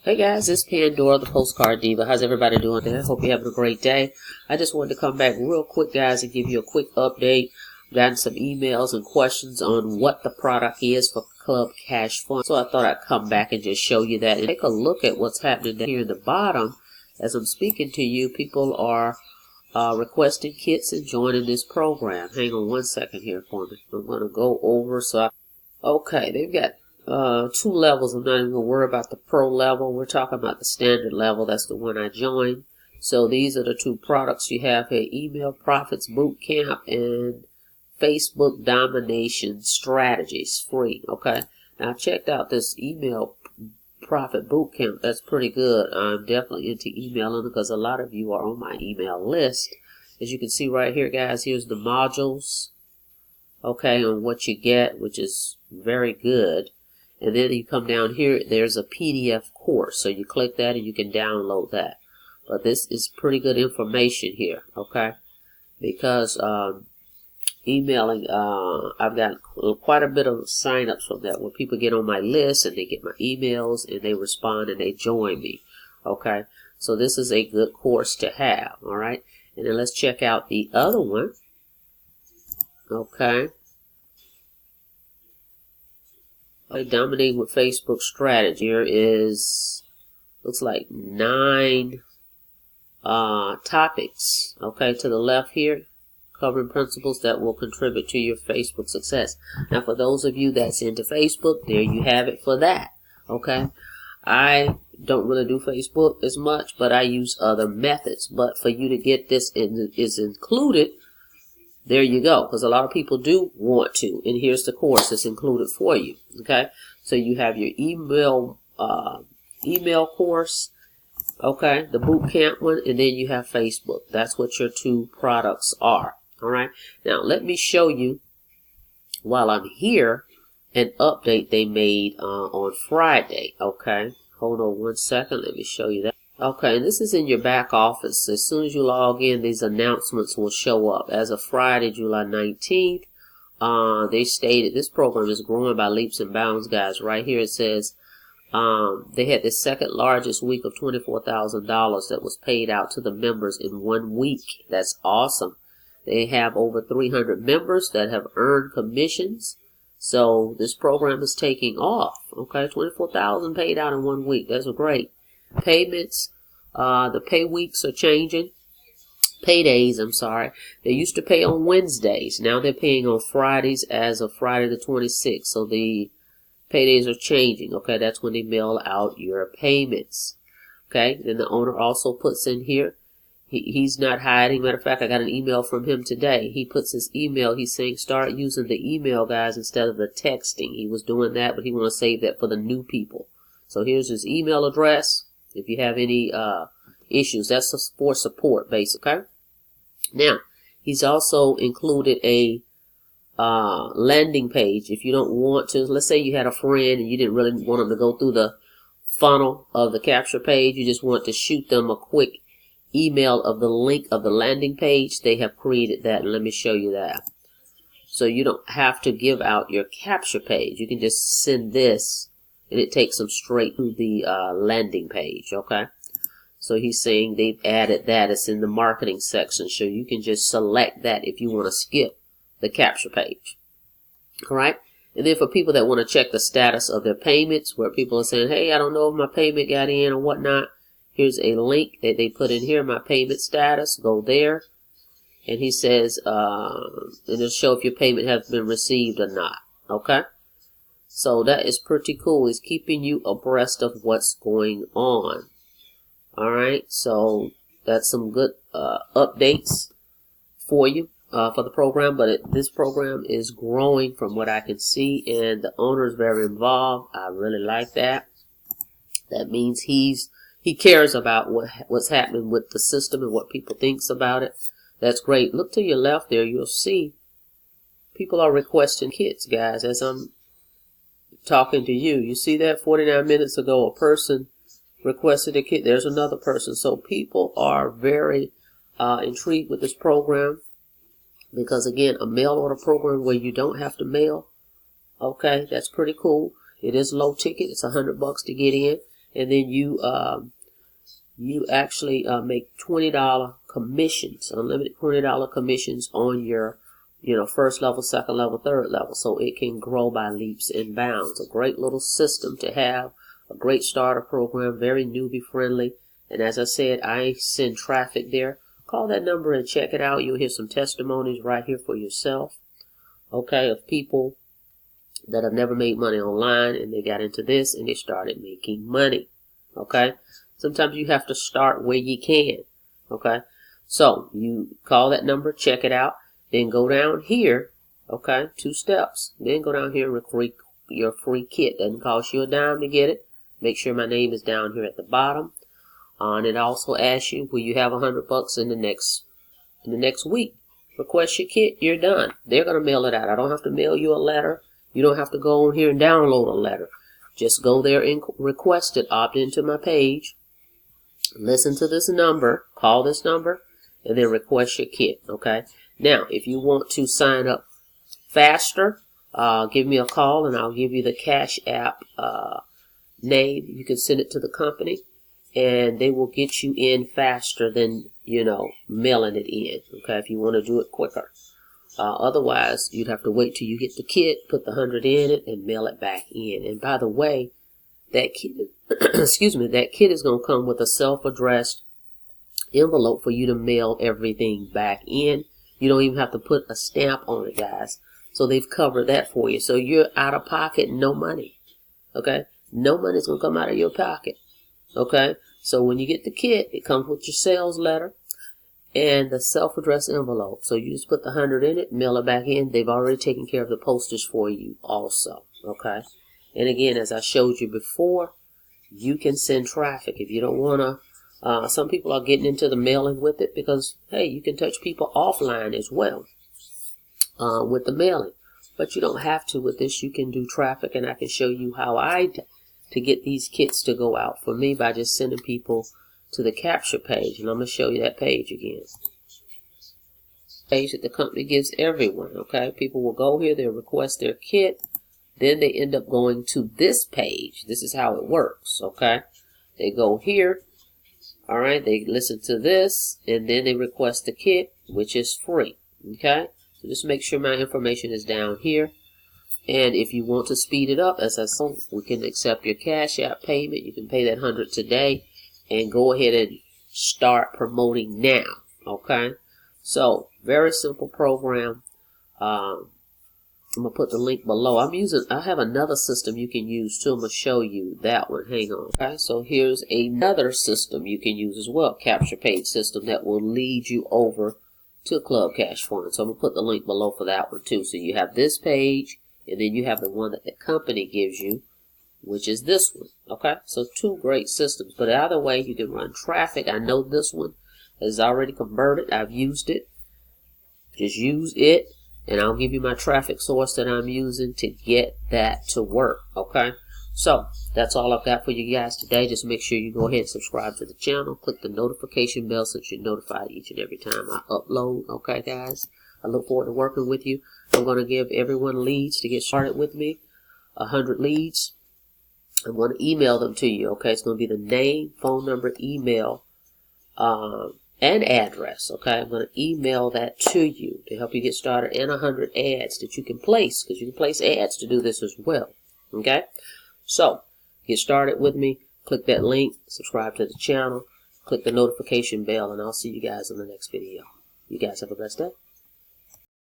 Hey guys, it's Pandora, the Postcard Diva. How's everybody doing there? Hope you're having a great day. I just wanted to come back real quick, guys, and give you a quick update. Gotten some emails and questions on what the product is for Club Cash Fund. So I thought I'd come back and just show you that and take a look at what's happening here in the bottom. As I'm speaking to you, people are requesting kits and joining this program. Hang on one second here for me. I'm going to go over. Okay, they've got 2 levels. I'm not even going to worry about the pro level. We're talking about the standard level. That's the one I joined. So these are the 2 products you have here: Email Profits Bootcamp and Facebook Domination Strategies, free. Okay, now I checked out this Email Profit Bootcamp. That's pretty good. I'm definitely into emailing because a lot of you are on my email list. As you can see right here, guys, here's the modules, okay, on what you get, which is very good. And then you come down here, there's a PDF course. So you click that and you can download that. But this is pretty good information here, okay? Because emailing, I've got quite a bit of sign-ups from that, where people get on my list and they get my emails and they respond and they join me, okay? So this is a good course to have, all right? And then let's check out the other one, okay? Dominating with Facebook strategy. Here is, looks like 9 topics, okay, to the left here, covering principles that will contribute to your Facebook success. Now, for those of you that's into Facebook, there you have it for that, okay? I don't really do Facebook as much, but I use other methods. But for you to get this is included, there you go, because a lot of people do want to, and here's the course that's included for you, okay? So you have your email course, okay, the boot camp one, and then you have Facebook. That's what your 2 products are, all right? Now, let me show you, while I'm here, an update they made on Friday, okay? Hold on one second, let me show you that. Okay, and this is in your back office. As soon as you log in, these announcements will show up. As of Friday, July 19th, they stated this program is growing by leaps and bounds, guys. Right here it says they had the 2nd largest week of $24,000 that was paid out to the members in 1 week. That's awesome. They have over 300 members that have earned commissions. So this program is taking off. Okay, $24,000 paid out in 1 week. That's great. Payments, the pay weeks are changing. Paydays, I'm sorry. They used to pay on Wednesdays. Now they're paying on Fridays as of Friday the 26th. So the paydays are changing. Okay, that's when they mail out your payments. Okay, then the owner also puts in here, he's not hiding. Matter of fact, I got an email from him today. He puts his email, he's saying start using the email, guys, instead of the texting. He was doing that, but he wants to save that for the new people. So here's his email address. If you have any issues, that's for support, basically. Okay? Now, he's also included a landing page. If you don't want to, let's say you had a friend and you didn't really want them to go through the funnel of the capture page. You just want to shoot them a quick email of the link of the landing page. They have created that, and let me show you that. So you don't have to give out your capture page. You can just send this, and it takes them straight to the landing page, okay? So he's saying they've added that. It's in the marketing section, so you can just select that if you want to skip the capture page, all right? And then for people that want to check the status of their payments, where people are saying, hey, I don't know if my payment got in or whatnot, here's a link that they put in here, my payment status. Go there, and he says, and it'll show if your payment has been received or not, okay? So that is pretty cool. It's keeping you abreast of what's going on. All right. So that's some good updates for you for the program. But this program is growing from what I can see, and the owner is very involved. I really like that. That means he cares about what's happening with the system and what people thinks about it. That's great. Look to your left there. You'll see people are requesting kits, guys, as I'm talking to you. You see that 49 minutes ago, a person requested a kit. There's another person. So people are very intrigued with this program because, again, a mail order program where you don't have to mail. Okay, that's pretty cool. It is low ticket. It's $100 to get in. and then you actually make $20 commissions, unlimited $20 commissions on your, first level, second level, third level. So it can grow by leaps and bounds. A great little system to have, a great starter program, very newbie friendly. And as I said, I send traffic there. Call that number and check it out. You'll hear some testimonies right here for yourself. Okay, of people that have never made money online and they got into this and they started making money. Okay, sometimes you have to start where you can. Okay, so you call that number, check it out, then go down here. Okay, 2 steps. Then go down here and recruit your free kit. Doesn't cost you a dime to get it. Make sure my name is down here at the bottom. And it also asks you, will you have $100 in the next week? Request your kit, you're done. They're going to mail it out. I don't have to mail you a letter. You don't have to go on here and download a letter. Just go there and request it. Opt into my page. Listen to this number. Call this number. And then request your kit. Okay. Now, if you want to sign up faster, give me a call and I'll give you the Cash App name. You can send it to the company. And they will get you in faster than, mailing it in. Okay, if you want to do it quicker. Otherwise, you'd have to wait till you get the kit, put the 100 in it, and mail it back in. And by the way, that kit, that kit is going to come with a self-addressed envelope for you to mail everything back in. You don't even have to put a stamp on it, guys. So they've covered that for you. So you're out of pocket, no money. Okay, no money's going to come out of your pocket. Okay, so when you get the kit, it comes with your sales letter and the self-addressed envelope. So you just put the 100 in it, mail it back in. They've already taken care of the postage for you also. Okay, and again, as I showed you before, you can send traffic. If you don't want to, some people are getting into the mailing with it because, hey, you can touch people offline as well with the mailing. But you don't have to with this. You can do traffic, and I can show you how to get these kits to go out for me by just sending people to the capture page. And I'm going to show you that page again. Page that the company gives everyone. Okay, people will go here, they'll request their kit, then they end up going to this page. This is how it works. Okay, they go here, all right, they listen to this, and then they request the kit, which is free. Okay, so just make sure my information is down here. And if you want to speed it up, as I said, we can accept your Cash App payment. You can pay that 100 today and go ahead and start promoting now. Okay, so very simple program. I'm gonna put the link below. I have another system you can use too. I'm gonna show you that one. Hang on. Okay, so here's another system you can use as well, capture page system that will lead you over to Club Cash Fund. So I'm gonna put the link below for that one too. So you have this page. And then you have the one that the company gives you, which is this one. Okay, so 2 great systems. But either way, you can run traffic. I know this one is already converted. I've used it. Just use it, and I'll give you my traffic source that I'm using to get that to work. Okay, so that's all I've got for you guys today. Just make sure you go ahead and subscribe to the channel. Click the notification bell so that you're notified each and every time I upload. Okay, guys. I look forward to working with you. I'm going to give everyone leads to get started with me. 100 leads. I'm going to email them to you. Okay, it's going to be the name, phone number, email, and address. Okay, I'm going to email that to you to help you get started, and 100 ads that you can place, because you can place ads to do this as well. Okay, so get started with me. Click that link, subscribe to the channel, click the notification bell, and I'll see you guys in the next video. You guys have a blessed day.